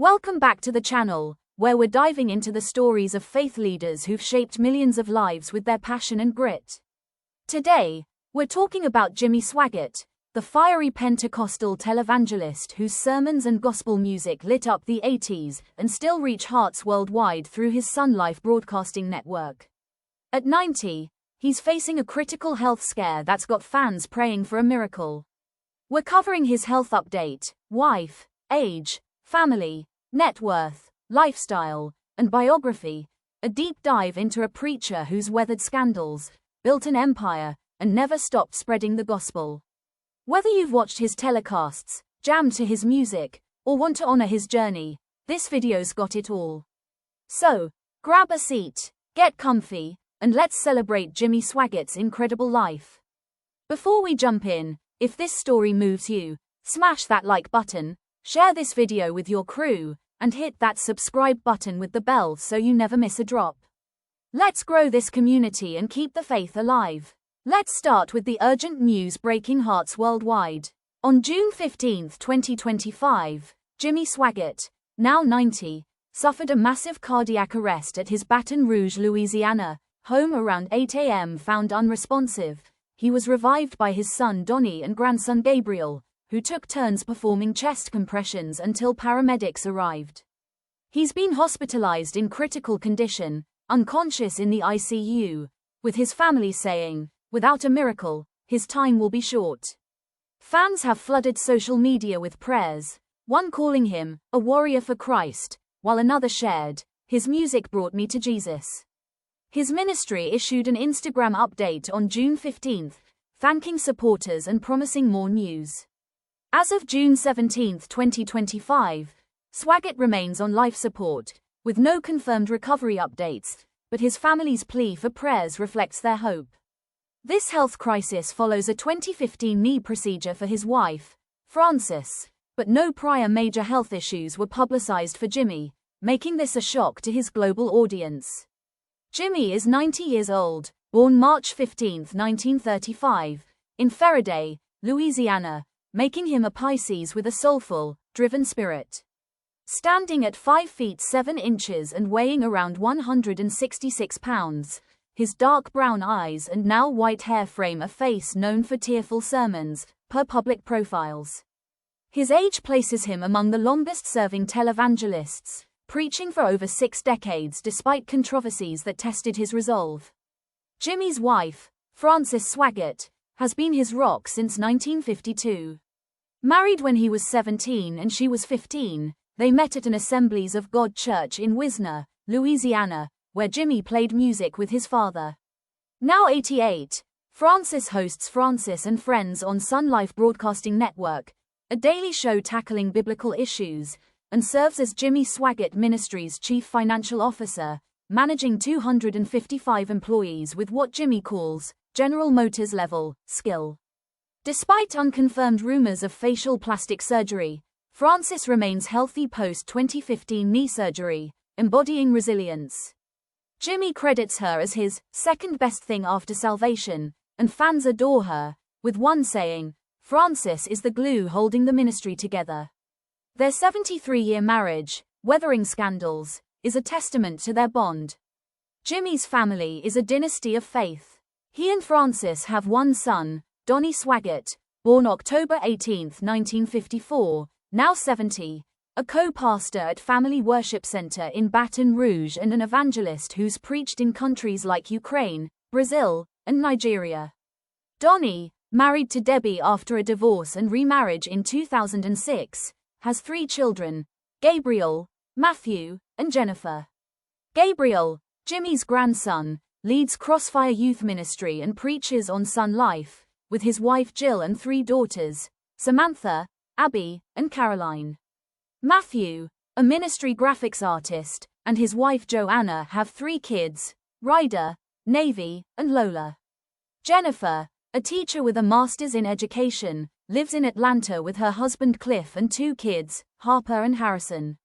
Welcome back to the channel, where we're diving into the stories of faith leaders who've shaped millions of lives with their passion and grit. Today, we're talking about Jimmy Swaggart, the fiery Pentecostal televangelist whose sermons and gospel music lit up the 80s and still reach hearts worldwide through his Sun Life broadcasting network. At 90, he's facing a critical health scare that's got fans praying for a miracle. We're covering his health update, wife, age, family, net worth, lifestyle, and biography, a deep dive into a preacher who's weathered scandals, built an empire, and never stopped spreading the gospel. Whether you've watched his telecasts, jammed to his music, or want to honor his journey, this video's got it all. So, grab a seat, get comfy, and let's celebrate Jimmy Swaggart's incredible life. Before we jump in, if this story moves you, smash that like button, share this video with your crew, and hit that subscribe button with the bell so you never miss a drop. Let's grow this community and keep the faith alive. Let's start with the urgent news breaking hearts worldwide. On June 15, 2025, Jimmy Swaggart, now 90, suffered a massive cardiac arrest at his Baton Rouge, Louisiana, home around 8 a.m. Found unresponsive, he was revived by his son Donnie and grandson Gabriel, who took turns performing chest compressions until paramedics arrived. He's been hospitalized in critical condition, unconscious in the ICU, with his family saying, without a miracle, his time will be short. Fans have flooded social media with prayers, one calling him a warrior for Christ, while another shared, his music brought me to Jesus. His ministry issued an Instagram update on June 15, thanking supporters and promising more news. As of June 17, 2025, Swaggart remains on life support, with no confirmed recovery updates, but his family's plea for prayers reflects their hope. This health crisis follows a 2015 knee procedure for his wife, Frances, but no prior major health issues were publicized for Jimmy, making this a shock to his global audience. Jimmy is 90 years old, born March 15, 1935, in Faraday, Louisiana, making him a Pisces with a soulful, driven spirit. Standing at 5 feet 7 inches and weighing around 166 pounds, his dark brown eyes and now white hair frame a face known for tearful sermons, per public profiles. His age places him among the longest-serving televangelists, preaching for over 6 decades despite controversies that tested his resolve. Jimmy's wife, Frances Swaggart, has been his rock since 1952. Married when he was 17 and she was 15, they met at an Assemblies of God church in Wisner, Louisiana, where Jimmy played music with his father. Now 88, Frances hosts Frances and Friends on Sun Life Broadcasting Network, a daily show tackling biblical issues, and serves as Jimmy Swaggart Ministries' chief financial officer, managing 255 employees with what Jimmy calls General Motors level skill. Despite unconfirmed rumors of facial plastic surgery, Frances remains healthy post-2015 knee surgery, embodying resilience. Jimmy credits her as his second best thing after salvation, and fans adore her, with one saying, "Frances is the glue holding the ministry together." Their 73-year marriage, weathering scandals, is a testament to their bond. Jimmy's family is a dynasty of faith. He and Frances have one son, Donnie Swaggart, born October 18, 1954, now 70, a co-pastor at Family Worship Center in Baton Rouge and an evangelist who's preached in countries like Ukraine, Brazil, and Nigeria. Donnie, married to Debbie after a divorce and remarriage in 2006, has 3 children, Gabriel, Matthew, and Jennifer. Gabriel, Jimmy's grandson, leads Crossfire Youth Ministry and preaches on Sun Life, with his wife Jill and 3 daughters, Samantha, Abby, and Caroline. Matthew, a ministry graphics artist, and his wife Joanna have 3 kids, Ryder, Navy, and Lola. Jennifer, a teacher with a master's in education, lives in Atlanta with her husband Cliff and 2 kids, Harper and Harrison.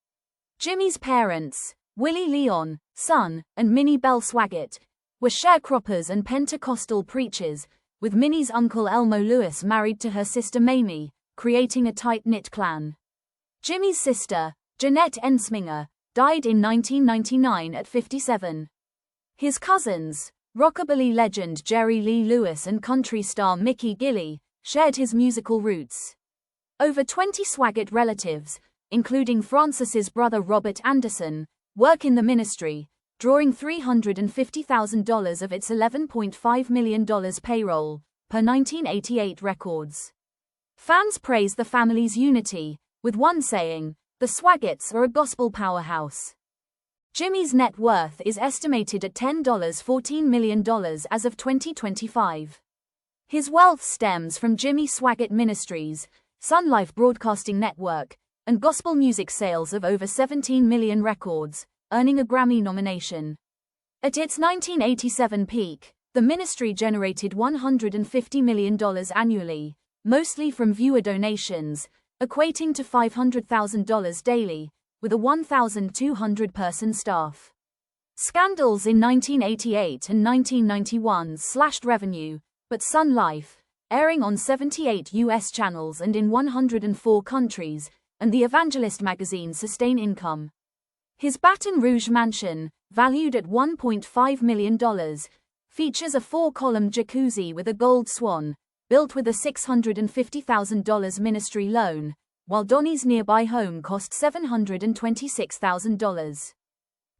Jimmy's parents, Willie Leon, son, and Minnie Belle Swaggart, were sharecroppers and Pentecostal preachers, with Minnie's uncle Elmo Lewis married to her sister Mamie, creating a tight-knit clan. Jimmy's sister, Jeanette Ensminger, died in 1999 at 57. His cousins, rockabilly legend Jerry Lee Lewis and country star Mickey Gilley, shared his musical roots. Over 20 Swaggart relatives, including Francis's brother Robert Anderson, work in the ministry, drawing $350,000 of its $11.5 million payroll, per 1988 records. Fans praise the family's unity, with one saying, "The Swaggarts are a gospel powerhouse." Jimmy's net worth is estimated at $14 million as of 2025. His wealth stems from Jimmy Swaggart Ministries, Sun Life Broadcasting Network, and gospel music sales of over 17 million records, earning a Grammy nomination. At its 1987 peak, the ministry generated $150 million annually, mostly from viewer donations, equating to $500,000 daily, with a 1,200-person staff. Scandals in 1988 and 1991 slashed revenue, but Sun Life, airing on 78 U.S. channels and in 104 countries, and the Evangelist magazine sustain income. His Baton Rouge mansion, valued at $1.5 million, features a 4-column jacuzzi with a gold swan, built with a $650,000 ministry loan, while Donnie's nearby home cost $726,000.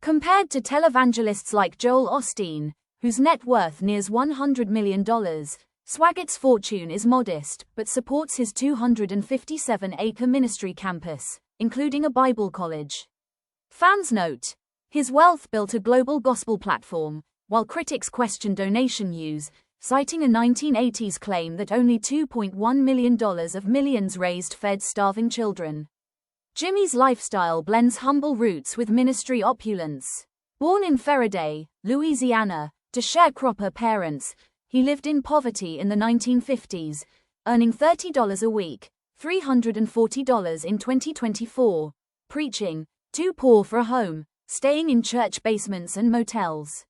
Compared to televangelists like Joel Osteen, whose net worth nears $100 million, Swaggart's fortune is modest but supports his 257-acre ministry campus, including a Bible college. Fans note, his wealth built a global gospel platform, while critics question donation use, citing a 1980s claim that only $2.1 million of millions raised fed starving children. Jimmy's lifestyle blends humble roots with ministry opulence. Born in Faraday, Louisiana, to sharecropper parents, he lived in poverty in the 1950s, earning $30 a week, $340 in 2024, preaching, too poor for a home, staying in church basements and motels.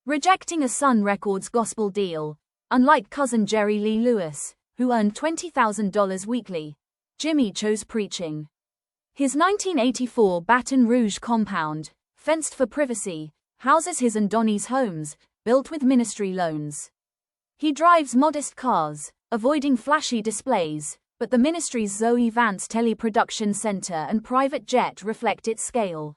Rejecting a Sun Records gospel deal, unlike cousin Jerry Lee Lewis, who earned $20,000 weekly, Jimmy chose preaching. His 1984 Baton Rouge compound, fenced for privacy, houses his and Donnie's homes, built with ministry loans. He drives modest cars, avoiding flashy displays, but the ministry's Zoe Vance Teleproduction Center and private jet reflect its scale.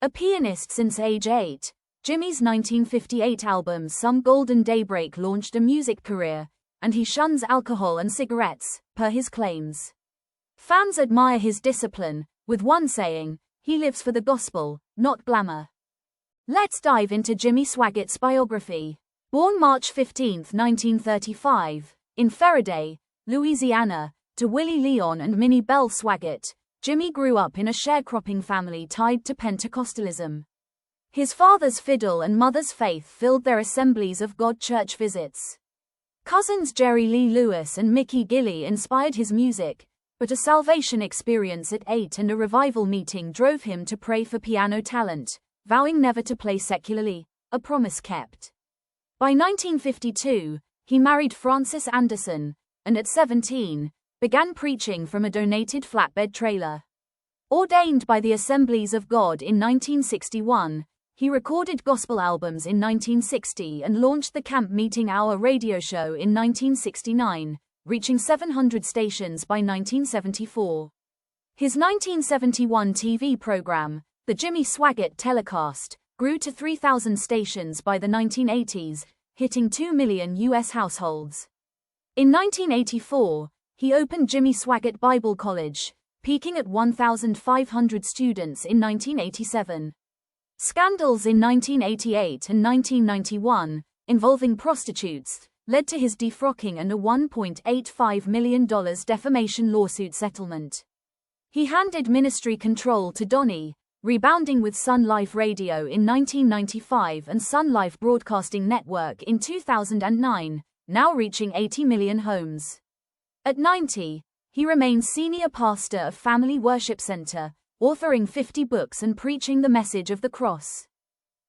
A pianist since age 8, Jimmy's 1958 album Some Golden Daybreak launched a music career, and he shuns alcohol and cigarettes, per his claims. Fans admire his discipline, with one saying, "He lives for the gospel, not glamour." Let's dive into Jimmy Swaggart's biography. Born March 15, 1935, in Faraday, Louisiana, to Willie Leon and Minnie Belle Swaggart, Jimmy grew up in a sharecropping family tied to Pentecostalism. His father's fiddle and mother's faith filled their Assemblies of God church visits. Cousins Jerry Lee Lewis and Mickey Gilley inspired his music, but a salvation experience at 8 and a revival meeting drove him to pray for piano talent, vowing never to play secularly, a promise kept. By 1952, he married Frances Anderson, and at 17, began preaching from a donated flatbed trailer. Ordained by the Assemblies of God in 1961, he recorded gospel albums in 1960 and launched the Camp Meeting Hour radio show in 1969, reaching 700 stations by 1974. His 1971 TV program, The Jimmy Swaggart Telecast, grew to 3,000 stations by the 1980s, hitting 2 million U.S. households. In 1984, he opened Jimmy Swaggart Bible College, peaking at 1,500 students in 1987. Scandals in 1988 and 1991, involving prostitutes, led to his defrocking and a $1.85 million defamation lawsuit settlement. He handed ministry control to Donnie, rebounding with Sun Life Radio in 1995 and Sun Life Broadcasting Network in 2009, now reaching 80 million homes. At 90, he remains senior pastor of Family Worship Center, authoring 50 books and preaching the message of the cross.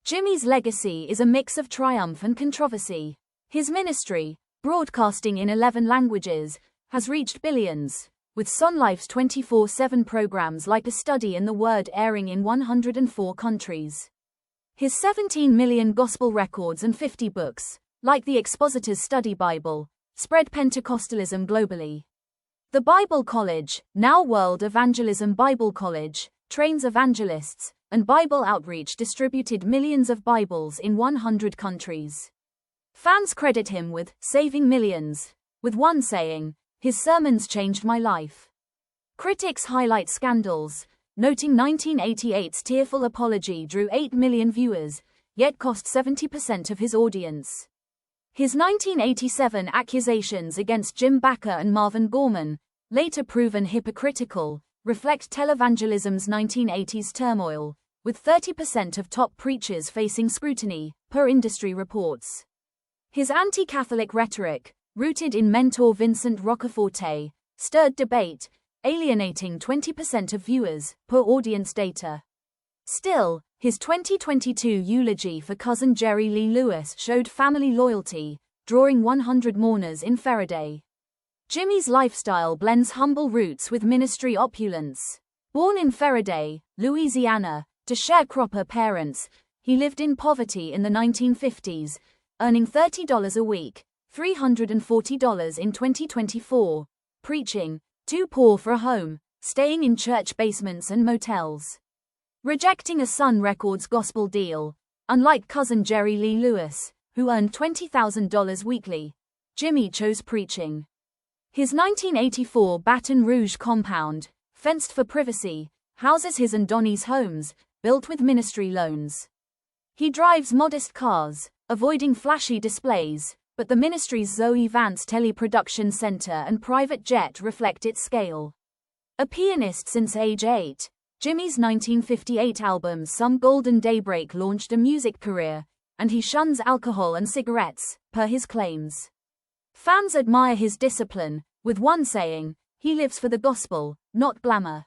Jimmy's legacy is a mix of triumph and controversy. His ministry, broadcasting in 11 languages, has reached billions, with Sun Life's 24/7 programs like A Study in the Word airing in 104 countries. His 17 million gospel records and 50 books, like the Expositor's Study Bible, spread Pentecostalism globally. The Bible College, now World Evangelism Bible College, trains evangelists, and Bible Outreach distributed millions of Bibles in 100 countries. Fans credit him with saving millions, with one saying, "His sermons changed my life." Critics highlight scandals, noting 1988's tearful apology drew 8 million viewers, yet cost 70% of his audience. His 1987 accusations against Jim Bakker and Marvin Gorman, later proven hypocritical, reflect televangelism's 1980s turmoil, with 30% of top preachers facing scrutiny, per industry reports. His anti-Catholic rhetoric, rooted in mentor Vincent Roccaforte, stirred debate, alienating 20% of viewers, per audience data. Still, his 2022 eulogy for cousin Jerry Lee Lewis showed family loyalty, drawing 100 mourners in Faraday. Jimmy's lifestyle blends humble roots with ministry opulence. Born in Faraday, Louisiana, to sharecropper parents, he lived in poverty in the 1950s, earning $30 a week, $340 in 2024, preaching, too poor for a home, staying in church basements and motels. Rejecting a Sun Records gospel deal, unlike cousin Jerry Lee Lewis, who earned $20,000 weekly, Jimmy chose preaching. His 1984 Baton Rouge compound, fenced for privacy, houses his and Donnie's homes, built with ministry loans. He drives modest cars, avoiding flashy displays, but the ministry's Zoe Vance Teleproduction Center and private jet reflect its scale. A pianist since age 8, Jimmy's 1958 album Some Golden Daybreak launched a music career, and he shuns alcohol and cigarettes, per his claims. Fans admire his discipline, with one saying, "He lives for the gospel, not glamour."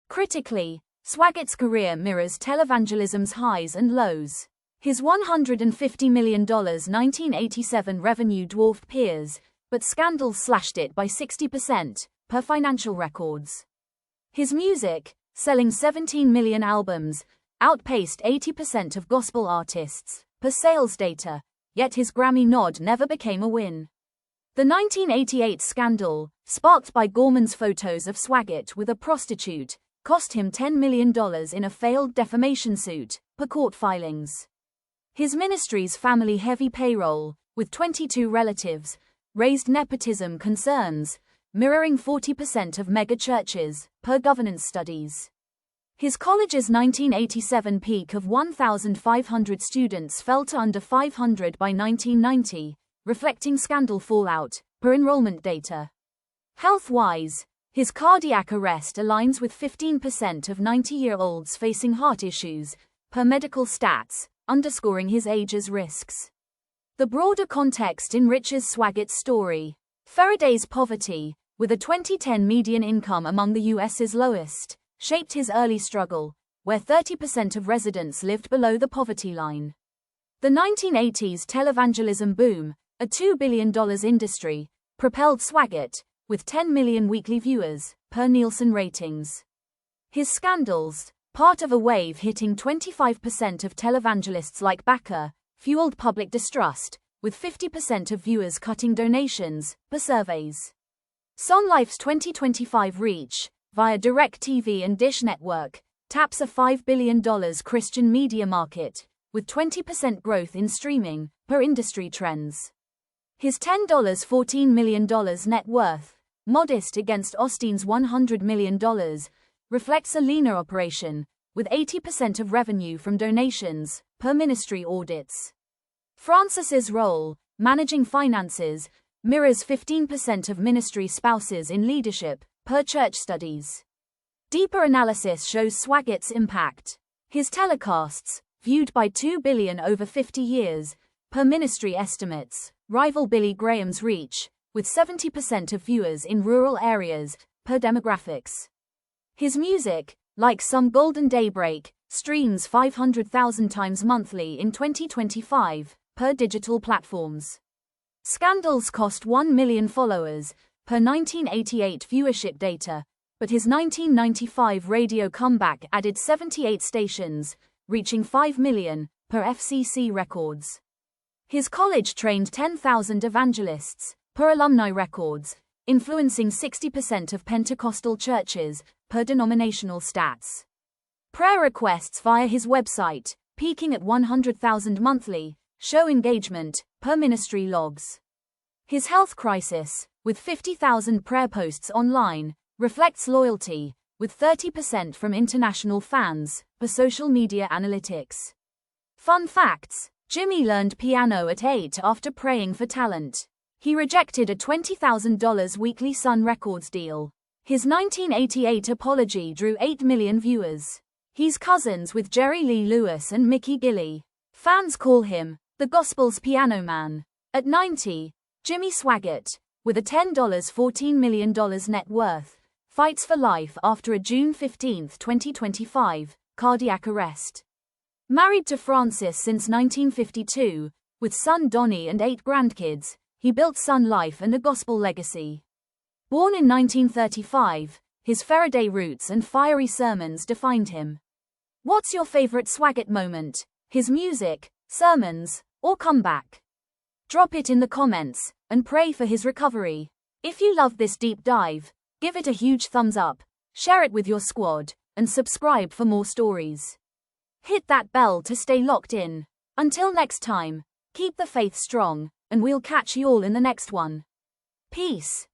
Critically, Swaggart's career mirrors televangelism's highs and lows. His $150 million 1987 revenue dwarfed peers, but scandals slashed it by 60%, per financial records. His music, selling 17 million albums, outpaced 80% of gospel artists, per sales data, yet his Grammy nod never became a win. The 1988 scandal, sparked by Gorman's photos of Swaggart with a prostitute, cost him $10 million in a failed defamation suit, per court filings. His ministry's family-heavy payroll, with 22 relatives, raised nepotism concerns, mirroring 40% of megachurches, per governance studies. His college's 1987 peak of 1,500 students fell to under 500 by 1990, reflecting scandal fallout, per enrollment data. Health-wise, his cardiac arrest aligns with 15% of 90-year-olds facing heart issues, per medical stats, underscoring his age's risks. The broader context enriches Swaggart's story. Faraday's poverty, with a 2010 median income among the U.S.'s lowest, shaped his early struggle, where 30% of residents lived below the poverty line. The 1980s televangelism boom, a $2 billion industry, propelled Swaggart, with 10 million weekly viewers, per Nielsen ratings. His scandals, part of a wave hitting 25% of televangelists like Bakker, fueled public distrust, with 50% of viewers cutting donations, per surveys. Sun Life's 2025 reach, via DirecTV and Dish Network, taps a $5 billion Christian media market, with 20% growth in streaming, per industry trends. His $14 million net worth, modest against Osteen's $100 million, reflects a leaner operation, with 80% of revenue from donations, per ministry audits. Francis's role, managing finances, mirrors 15% of ministry spouses in leadership, per church studies. Deeper analysis shows Swaggart's impact. His telecasts, viewed by 2 billion over 50 years, per ministry estimates, rival Billy Graham's reach, with 70% of viewers in rural areas, per demographics. His music, like Some Golden Daybreak, streams 500,000 times monthly in 2025, per digital platforms. Scandals cost 1 million followers, per 1988 viewership data, but his 1995 radio comeback added 78 stations, reaching 5 million, per FCC records. His college trained 10,000 evangelists, per alumni records, influencing 60% of Pentecostal churches, per denominational stats. Prayer requests via his website, peaking at 100,000 monthly, show engagement, per ministry logs. His health crisis, with 50,000 prayer posts online, reflects loyalty, with 30% from international fans, per social media analytics. Fun facts: Jimmy learned piano at 8 after praying for talent. He rejected a $20,000 weekly Sun Records deal. His 1988 apology drew 8 million viewers. He's cousins with Jerry Lee Lewis and Mickey Gilley. Fans call him the gospel's piano man. At 90, Jimmy Swaggart, with a $14 million net worth, fights for life after a June 15, 2025, cardiac arrest. Married to Frances since 1952, with son Donnie and 8 grandkids, he built Sun Life and a gospel legacy. Born in 1935, his Faraday roots and fiery sermons defined him. What's your favorite Swaggart moment? His music, sermons, or comeback? Drop it in the comments, and pray for his recovery. If you love this deep dive, give it a huge thumbs up, share it with your squad, and subscribe for more stories. Hit that bell to stay locked in. Until next time, keep the faith strong, and we'll catch you all in the next one. Peace.